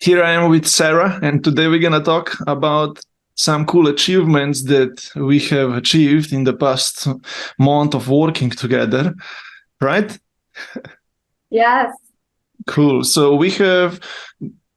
Here I am with Sarah, and today we're going to talk about some cool achievements that we have achieved in the past month of working together, right? Yes. Cool. So we have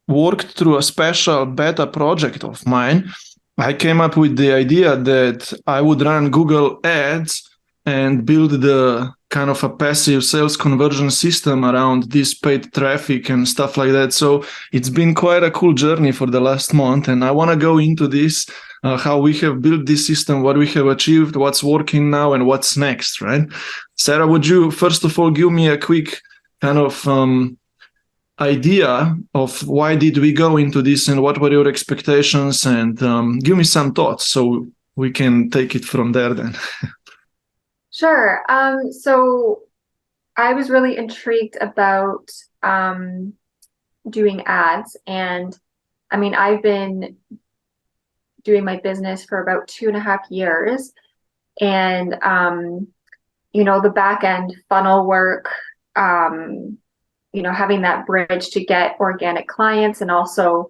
worked through a special beta project of mine. I came up with the idea that I would run Google Ads and build the kind of a passive sales conversion system around this paid traffic and stuff like that. So it's been quite a cool journey for the last month. And I want to go into this, how we have built this system, what we have achieved, what's working now, and what's next, right? Sarah, would you first of all give me a quick kind of idea of why did we go into this and what were your expectations, and give me some thoughts so we can take it from there then. Sure. So I was really intrigued about doing ads. And I mean, I've been doing my business for about 2.5 years. And, the back end funnel work, having that bridge to get organic clients and also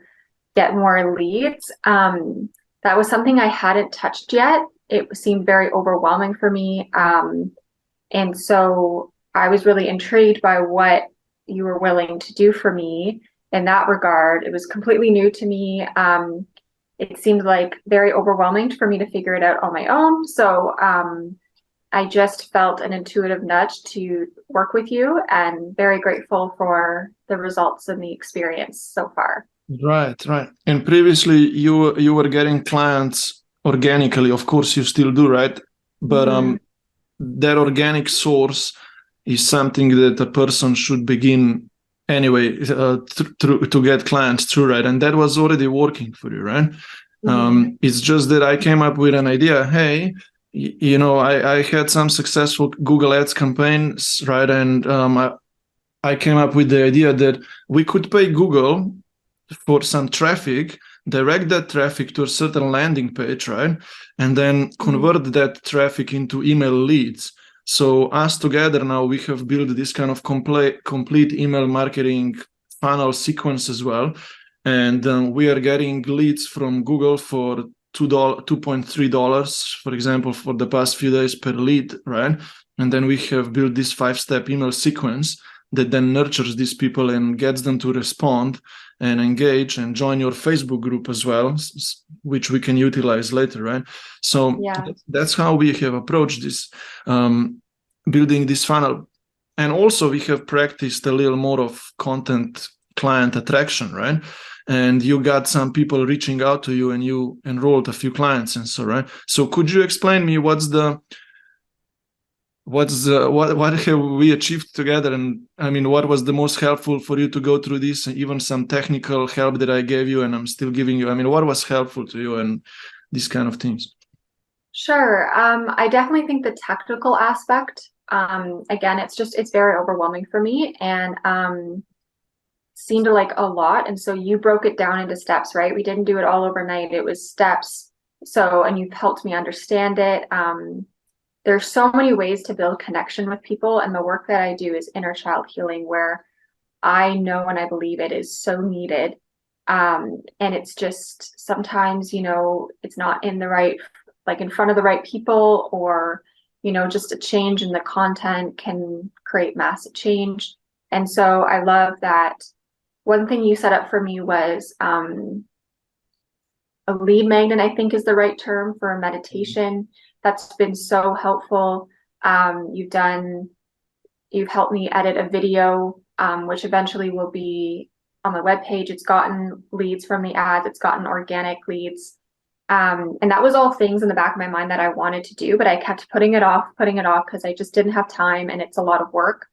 get more leads. That was something I hadn't touched yet. It seemed very overwhelming for me. And so I was really intrigued by what you were willing to do for me in that regard. It was completely new to me. It seemed like very overwhelming for me to figure it out on my own. So I just felt an intuitive nudge to work with you, and very grateful for the results and the experience so far. Right, right. And previously you were getting clients organically, of course you still do, right? But Mhm. that organic source is something that a person should begin anyway to get clients through, right? And that was already working for you, right? Mhm. It's just that I came up with an idea. Hey, I had some successful Google Ads campaigns, right? And I came up with the idea that we could pay Google for some traffic, direct that traffic to a certain landing page, right? And then Mhm. convert that traffic into email leads. So us together now, we have built this kind of complete email marketing funnel sequence as well. And we are getting leads from Google for $2.3, for example, for the past few days per lead, right? And then we have built this 5-step email sequence that then nurtures these people and gets them to respond and engage and join your Facebook group as well, which we can utilize later, right? So Yeah. that's how we have approached this, building this funnel. And also we have practiced a little more of content client attraction, right? And you got some people reaching out to you and you enrolled a few clients and so, right? So could you explain me what have we achieved together, and I mean what was the most helpful for you to go through this, and even some technical help that I gave you and I'm still giving you? I mean, what was helpful to you and these kind of things? Sure. I definitely think the technical aspect, again, it's very overwhelming for me, and seemed like a lot. And so you broke it down into steps, right? We didn't do it all overnight. It was steps. So, and you've helped me understand it. There's so many ways to build connection with people. And the work that I do is inner child healing, where I know and I believe it is so needed. And it's just sometimes, it's not in the right, like in front of the right people, or, just a change in the content can create massive change. And so I love that. One thing you set up for me was a lead magnet, I think is the right term for a meditation. That's been so helpful. You've helped me edit a video, which eventually will be on the webpage. It's gotten leads from the ads, it's gotten organic leads. And that was all things in the back of my mind that I wanted to do, but I kept putting it off because I just didn't have time, and it's a lot of work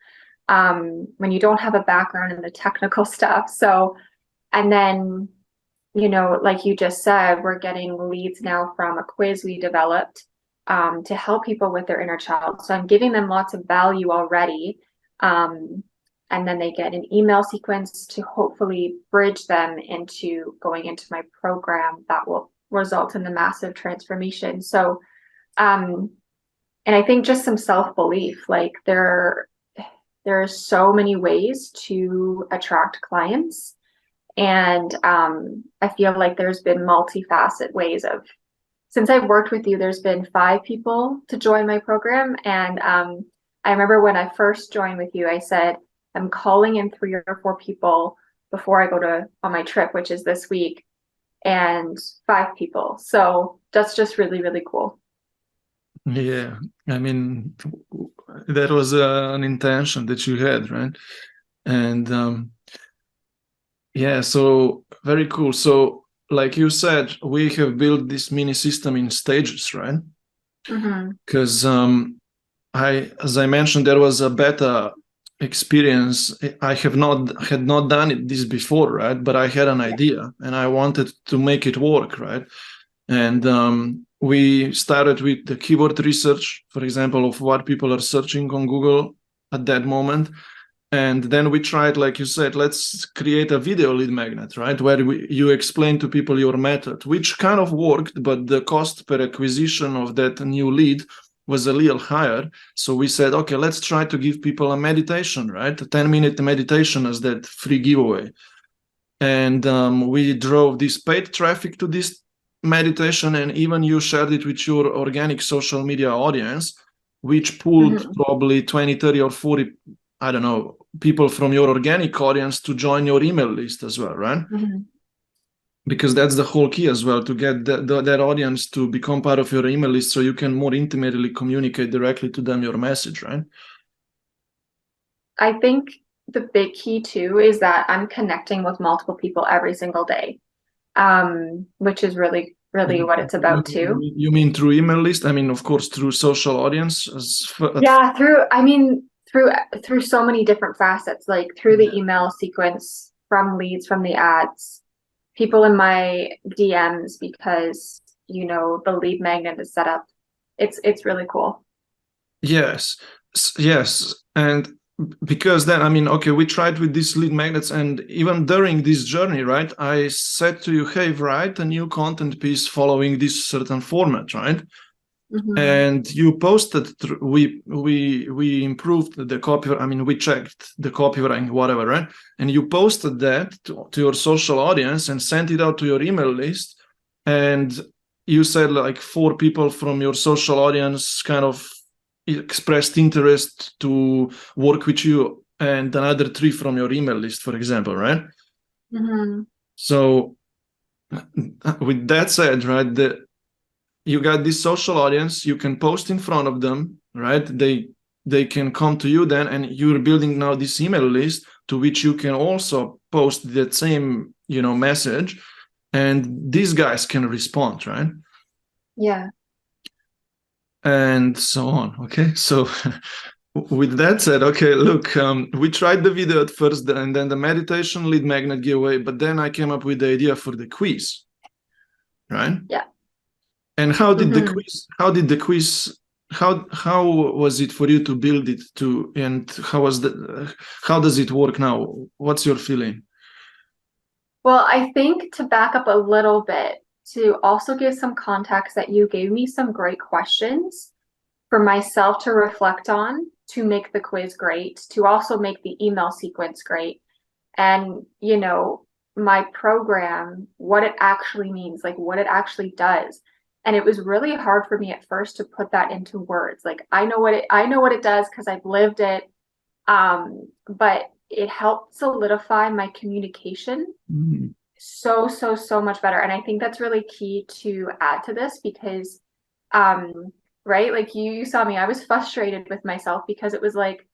when you don't have a background in the technical stuff. So, and then, like you just said, we're getting leads now from a quiz we developed to help people with their inner child. So I'm giving them lots of value already. And then they get an email sequence to hopefully bridge them into going into my program that will result in the massive transformation. So, and I think just some self-belief, like there are so many ways to attract clients. And I feel like there's been multifaceted ways of, since I've worked with you, there's been 5 people to join my program. And I remember when I first joined with you, I said, I'm calling in 3 or 4 people before I go to on my trip, which is this week, and 5 people. So that's just really, really cool. Yeah, I mean, that was an intention that you had, right? And yeah, so very cool. So, like you said, we have built this mini system in stages, right? Because as I mentioned, there was a beta experience. I have not had not done this before, right? But I had an idea and I wanted to make it work, right? And we started with the keyword research, for example, of what people are searching on Google at that moment. And then we tried, like you said, let's create a video lead magnet, right? Where you explain to people your method, which kind of worked, but the cost per acquisition of that new lead was a little higher. So we said, okay, let's try to give people a meditation, right? A 10-minute meditation as that free giveaway. And we drove this paid traffic to this meditation, and even you shared it with your organic social media audience, which pulled probably 20, 30, or 40, I don't know, people from your organic audience to join your email list as well, right? Because that's the whole key as well, to get that audience to become part of your email list so you can more intimately communicate directly to them your message, right? I think the big key too is that I'm connecting with multiple people every single day, which is really, really what it's about too. You mean through email list? I mean, of course, through social audience. Yeah, through so many different facets, like through the email sequence, from leads, from the ads, people in my DMs, because the lead magnet is set up. It's really cool. Yes, yes. And because then, I mean, okay, we tried with these lead magnets, and even during this journey, right, I said to you, hey, write a new content piece following this certain format, right? And you posted, we improved the copy. I mean, we checked the copywriting, whatever, right? And you posted that to your social audience and sent it out to your email list. And you said like 4 people from your social audience kind of expressed interest to work with you, and another 3 from your email list, for example, right? So with that said, right, you got this social audience, you can post in front of them, right? They can come to you then, and you're building now this email list to which you can also post that same message, and these guys can respond, right? Yeah. And so on. Okay, so with that said, okay, look, we tried the video at first, and then the meditation lead magnet giveaway, but then I came up with the idea for the quiz, right? Yeah. And how did the quiz how was it for you to build it and how does it work now? What's your feeling? Well, I think to back up a little bit, to also give some context, that you gave me some great questions for myself to reflect on, to make the quiz great, to also make the email sequence great. And, my program, what it actually means, like what it actually does. And it was really hard for me at first to put that into words. Like I know what it does because I've lived it. But it helped solidify my communication so much better. And I think that's really key to add to this, because right, like you saw me, I was frustrated with myself because it was like,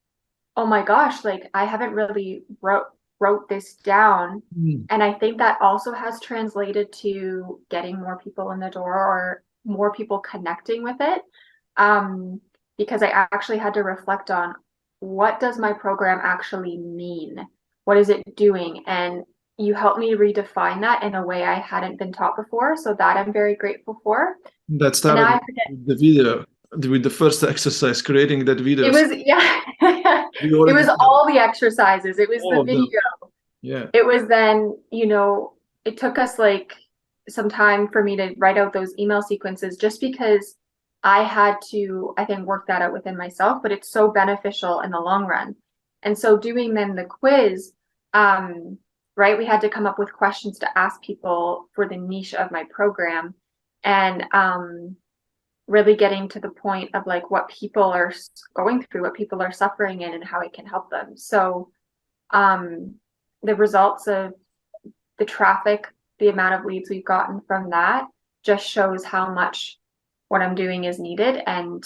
oh my gosh, like I haven't really wrote this down. And I think that also has translated to getting more people in the door, or more people connecting with it, because I actually had to reflect on, what does my program actually mean? What is it doing? And you helped me redefine that in a way I hadn't been taught before. So that I'm very grateful for. That started with the video, with the first exercise, creating that video. It was, yeah. It was all the exercises. It was the video. Yeah. It was then, it took us like some time for me to write out those email sequences, just because I had to, I think, work that out within myself, but it's so beneficial in the long run. And so doing then the quiz, right? We had to come up with questions to ask people for the niche of my program, and really getting to the point of like what people are going through, what people are suffering in, and how it can help them. So the results of the traffic, the amount of leads we've gotten from that just shows how much what I'm doing is needed, and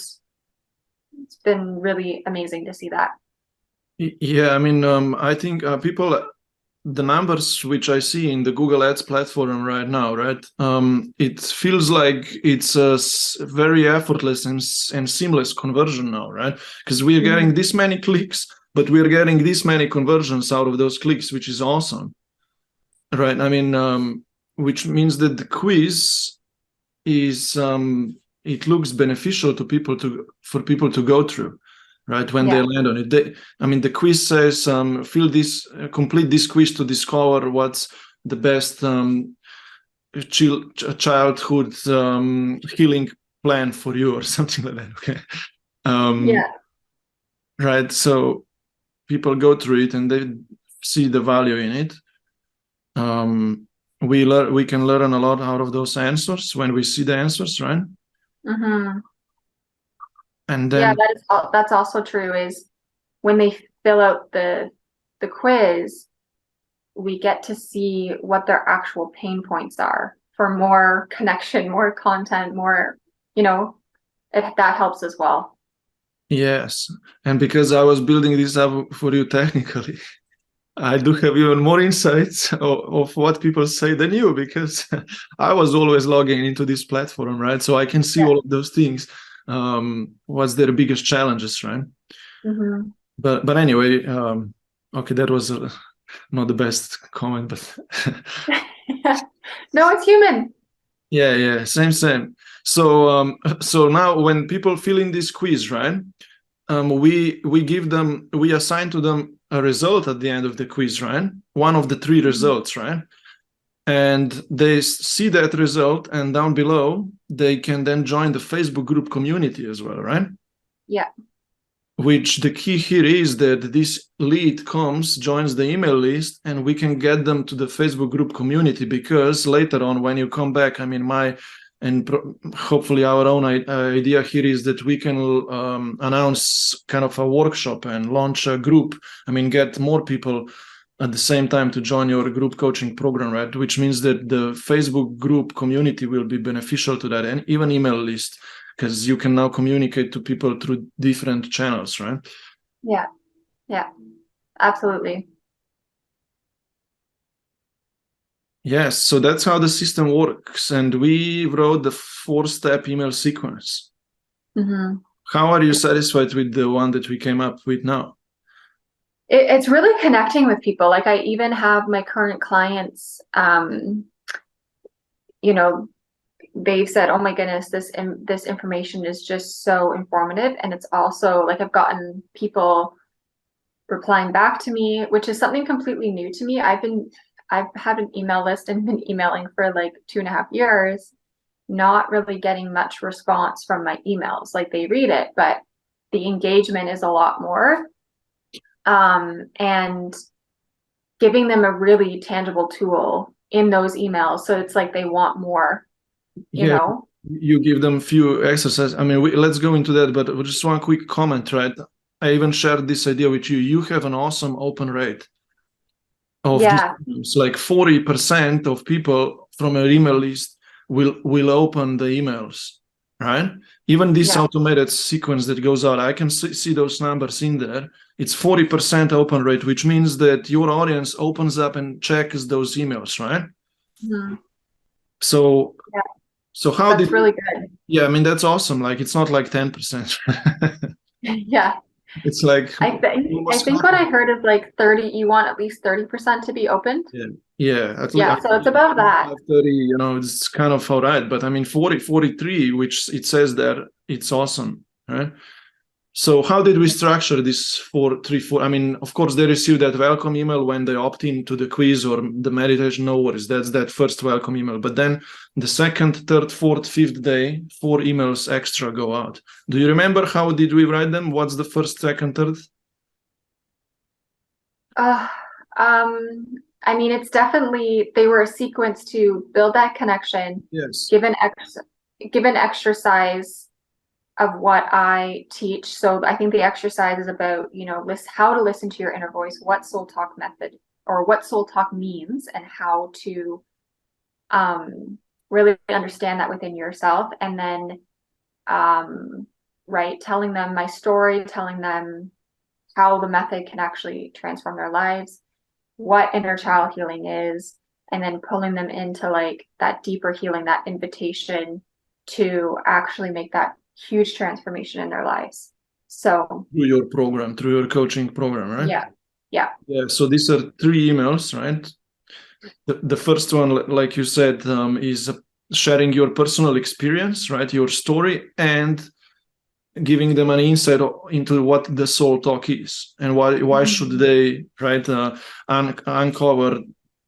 it's been really amazing to see that. Yeah, I mean, I think people, the numbers which I see in the Google Ads platform right now, right? It feels like it's a very effortless and seamless conversion now, right? Because we are getting this many clicks, but we are getting this many conversions out of those clicks, which is awesome, right? I mean, which means that the quiz is it looks beneficial to people for people to go through, right? When they land on it, I mean, the quiz says complete this quiz to discover what's the best childhood healing plan for you, or something like that. Okay. Right. So people go through it and they see the value in it. We can learn a lot out of those answers when we see the answers, right? And then that's also true, is when they fill out the quiz, we get to see what their actual pain points are for more connection, more content, more, that helps as well. Yes. And because I was building this up for you technically, I do have even more insights of what people say than you, because I was always logging into this platform, right? So I can see all of those things. What's their biggest challenges, right? But anyway, okay, that was not the best comment, but no, it's human. Yeah, same. So now when people fill in this quiz, right? We assign to them a result at the end of the quiz, right? One of the three results, right? And they see that result, and down below they can then join the Facebook group community as well, right? Yeah. Which the key here is that this lead joins the email list, and we can get them to the Facebook group community, because later on when you come back, I mean, hopefully our own idea here is that we can announce kind of a workshop and launch a group. I mean, get more people at the same time to join your group coaching program, right? Which means that the Facebook group community will be beneficial to that, and even email list, because you can now communicate to people through different channels, right? Yeah, absolutely. Yes, so that's how the system works. And we wrote the 4-step email sequence. How are you satisfied with the one that we came up with now? It's really connecting with people. Like, I even have my current clients, they've said, oh my goodness, this information is just so informative. And it's also like, I've gotten people replying back to me, which is something completely new to me. I've had an email list and been emailing for like 2.5 years, not really getting much response from my emails. Like, they read it, but the engagement is a lot more. And giving them a really tangible tool in those emails. So it's like they want more, you know? You give them a few exercises. I mean, let's go into that, but just one quick comment, right? I even shared this idea with you. You have an awesome open rate of these, like 40% of people from your email list will open the emails, right? Even this automated sequence that goes out, I can see those numbers in there. It's 40% open rate, which means that your audience opens up and checks those emails, right? So how that's really good. Yeah, I mean, that's awesome. Like, it's not like 10%. Yeah. It's like, I think what I heard is like 30, you want at least 30% to be opened. Yeah. So it's above that. 30, it's kind of all right. But I mean, 43, which it says there, it's awesome, right? So how did we structure this 4, 3, 4? I mean, of course, they receive that welcome email when they opt in to the quiz or the meditation. No worries. That's that first welcome email. But then the second, third, fourth, fifth day, 4 emails extra go out. Do you remember how did we write them? What's the first, second, third? I I mean, it's definitely, they were a sequence to build that connection, Yes. give an exercise of what I teach. So I think the exercise is about, how to listen to your inner voice, what soul talk method or what soul talk means, and how to really understand that within yourself. And then, right, telling them my story, telling them how the method can actually transform their lives, what inner child healing is, and then pulling them into like that deeper healing, that invitation to actually make that huge transformation in their lives. So Through your program, through your coaching program, right? yeah, yeah. Yeah. So these are 3 emails, right? The first one, like you said, is sharing your personal experience, right? Your story, and giving them an insight into what the soul talk is and why should they, right, uncover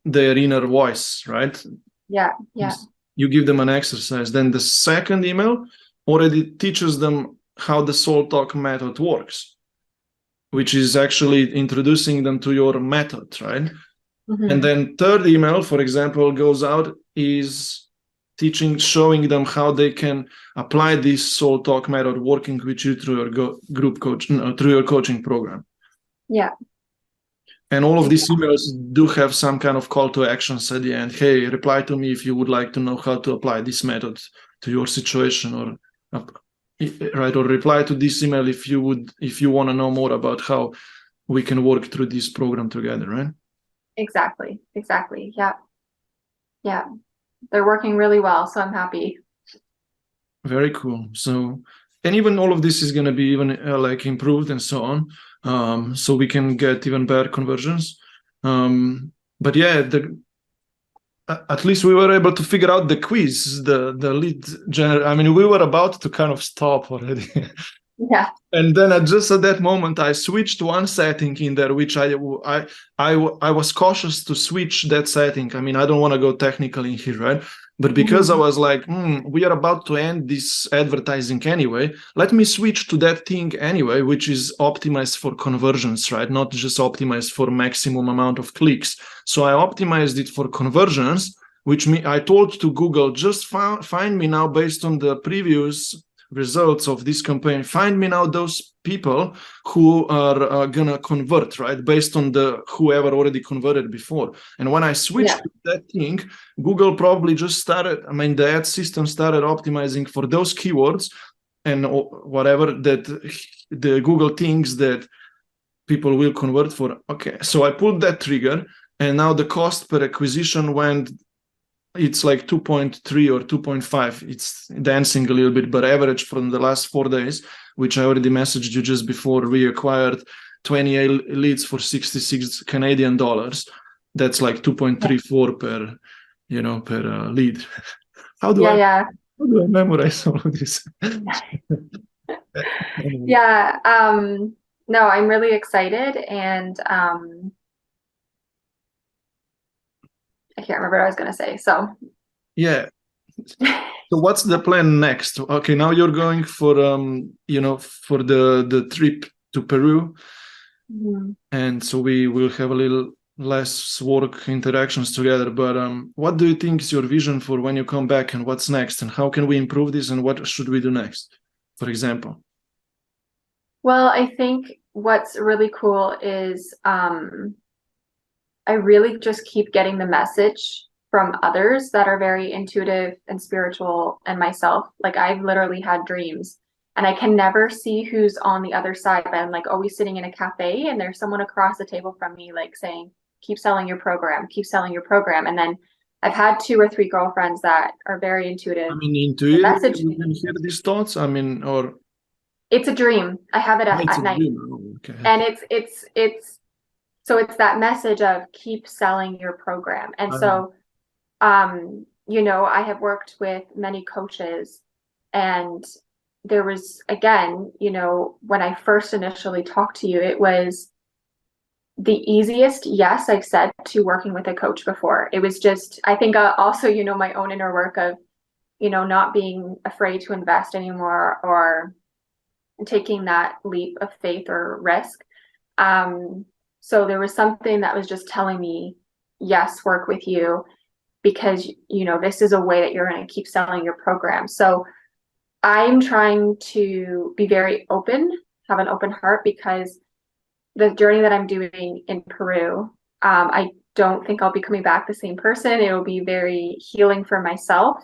their inner voice, right? Yeah, yeah. You give them an exercise. Then the second email already teaches them how the soul talk method works, which is actually introducing them to your method, right? And then third email, for example, goes out is showing them how they can apply this soul talk method working with you through your group coach, through your coaching program. Yeah. And all of these emails do have some kind of call to actions at the end. Hey, reply to me if you would like to know how to apply this method to your situation, or right, or reply to this email if you want to know more about how we can work through this program together, right? Exactly. Yeah. Yeah. They're working really well, so I'm happy. Very cool. So, and even all of this is going to be even like improved and so on, so we can get even better conversions. But yeah, at least we were able to figure out the quiz, the lead I mean, we were about to kind of stop already. Yeah. And then just at that moment, I switched one setting in there, which I was cautious to switch that setting. I mean, I don't want to go technical in here, right? But because I was like, we are about to end this advertising anyway, let me switch to that thing anyway, which is optimized for conversions, right? Not just optimized for maximum amount of clicks. So I optimized it for conversions, which I told to Google, just find me now based on the previous results of this campaign, find me now those people who are gonna convert, right, based on the whoever already converted before. And when I switched to that thing, Google probably just started, I mean, the ad system started optimizing for those keywords and whatever that the Google thinks that people will convert for. Okay, so I pulled that trigger, and now the cost per acquisition went, it's like 2.3 or 2.5. It's dancing a little bit, but average from the last 4 days, which I already messaged you just before, we acquired 28 leads for 66 Canadian dollars. That's like 2.34 per lead. How do I memorize all of this? Yeah. No, I'm really excited, and I can't remember what I was going to say. So yeah. So what's the plan next? Okay, now you're going for for the trip to Peru, and so we will have a little less work interactions together. But what do you think is your vision for when you come back, and what's next, and how can we improve this, and what should we do next, for example? well, I think what's really cool is I really just keep getting the message from others that are very intuitive and spiritual, and myself. Like, I've literally had dreams, and I can never see who's on the other side, but I'm like always sitting in a cafe and there's someone across the table from me like saying, keep selling your program, keep selling your program. And then I've had 2 or 3 girlfriends that are very intuitive. I mean, They intuitive, message you me. can hear these thoughts. I mean, or It's a dream. I have it it's at a night. dream. Oh, okay. And it's so it's that message of keep selling your program. And so I have worked with many coaches, and there was, again, when I first initially talked to you, it was the easiest yes I've said to working with a coach before. It was just, I think, also, my own inner work of, not being afraid to invest anymore, or taking that leap of faith or risk. So there was something that was just telling me, yes, work with you because, you know, this is a way that you're going to keep selling your program. So I'm trying to be very open, have an open heart, because the journey that I'm doing in Peru, I don't think I'll be coming back the same person. It'll be very healing for myself.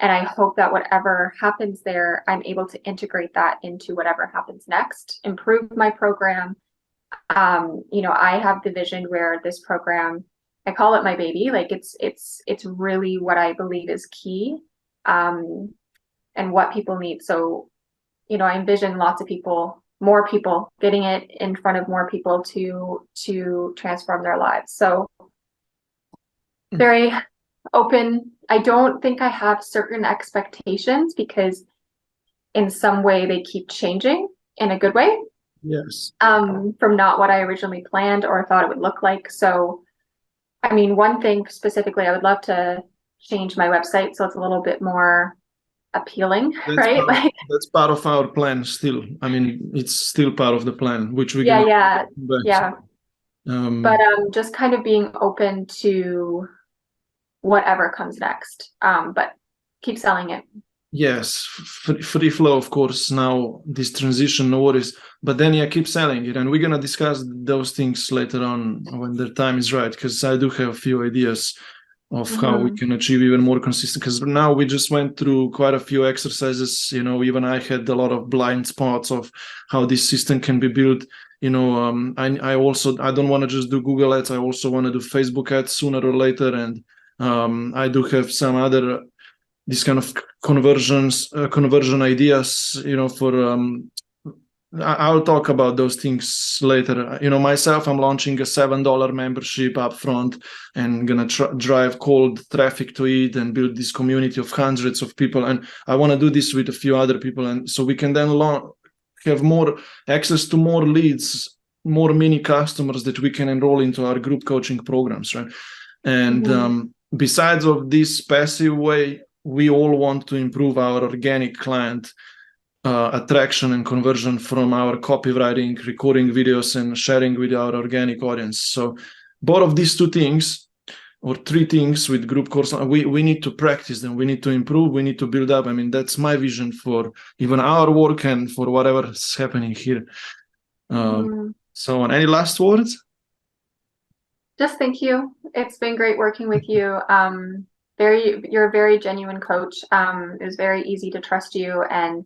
And I hope that whatever happens there, I'm able to integrate that into whatever happens next, improve my program. You know, I have the vision where this program, I call it my baby. Like it's really what I believe is key, and what people need. So, you know, I envision lots of people, more people getting it in front of more people to transform their lives. So very open. I don't think I have certain expectations because in some way they keep changing in a good way. Yes. From not what I originally planned or thought it would look like. So, I mean, one thing specifically, I would love to change my website so it's a little bit more appealing, right? Like, that's part of our plan still. I mean, it's still part of the plan, which we yeah. Um, But just kind of being open to whatever comes next. But keep selling it. Yes, free flow, of course. Now this transition, no worries. But then, yeah, keep selling it, and we're gonna discuss those things later on when the time is right. Because I do have a few ideas of how we can achieve even more consistent. Because now we just went through quite a few exercises. You know, even I had a lot of blind spots of how this system can be built. You know, I also I don't want to just do Google ads. I also want to do Facebook ads sooner or later, and I do have some other these kind of conversion ideas, you know, for I'll talk about those things later. You know, myself, I'm launching a $7 membership up front and gonna drive cold traffic to it and build this community of hundreds of people. And I want to do this with a few other people, and so we can then have more access to more leads, more mini customers that we can enroll into our group coaching programs, right? And besides of this passive way, we all want to improve our organic client attraction and conversion from our copywriting, recording videos, and sharing with our organic audience. So both of these two things or three things with group course, we need to practice them. We need to improve. We need to build up. I mean, that's my vision for even our work and for whatever is happening here. So on, any last words? Just thank you. It's been great working with you. You're a very genuine coach. It was very easy to trust you, and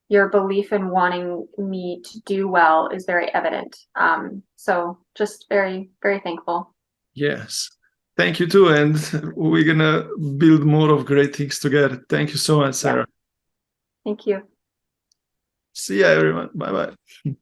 your belief in wanting me to do well is very evident. So just very, very thankful. Yes. Thank you too. And we're going to build more of great things together. Thank you so much, Sarah. Yeah. Thank you. See ya, everyone. Bye-bye.